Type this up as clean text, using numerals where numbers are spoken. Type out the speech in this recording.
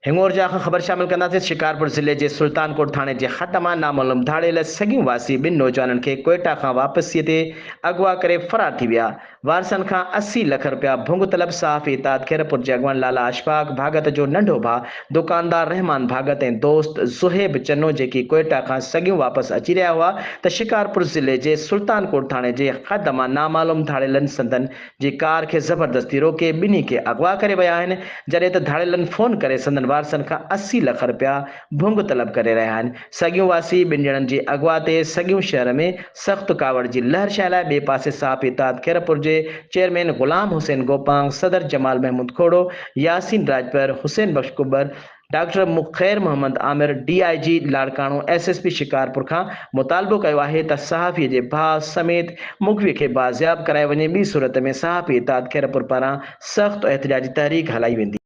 हिंगोर जा ख़बर शामिल कंदासीं। शिकारपुर ज़िले जे सुल्तानकोट थाणे जे हद मां नामालूम धाड़ियल सॻियूं वासी ॿिनि नौजवाननि खे कोयटा खां वापसीअ ते अगवा करे फ़रार थी विया। वारसनि खां 80 लख रुपया भुंग तलब। साफ़ इताद खैरपुर जे अॻवान लाला अशफाक भागत जो नंढो भाउ दुकानदार रहमान भागत ऐं दोस्त ज़ुहेब चन्नो जेकी कोयटा खां सॻियूं वापसि अची रहिया हुआ त शिकारपुर ज़िले जे सुल्तानकोट थाणे जे हद मां नामालूम धाड़ियलनि संदन जी कार खे ज़बरदस्ती रोके ॿिन्ही खे अगवा करे विया आहिनि, जॾहिं त धाड़ियलनि फ़ोन करे संदन वारसनि खां 80 लख रुपया भुंग तलब करे रहिया आहिनि। सॻियूं वासी ॿिनि ॼणनि जी अगवा ते सॻियूं शहर में सख़्तु कावड़ जी लहर छाइल आहे। ॿिए पासे साफ़ इताद खैरपुर जे चेयरमैन गुलाम हुसैन गोपांग, सदर Jamal Mahmood Khoro, Yasin Rajpar, Hussain Bakhsh Kubar, doctor Mukhair Muhammad Amir, DIG Larkana, SSP Shikarpur खां मुतालबो कयो आहे त सहाफ़ीअ जे भाउ समेत मुखवी खे बाज़ियाब कराए वञे। ॿी सूरत में साफ़ इताद खैरपुर पारां सख़्तु एहतिजाजी तहरीक हलाई वेंदी।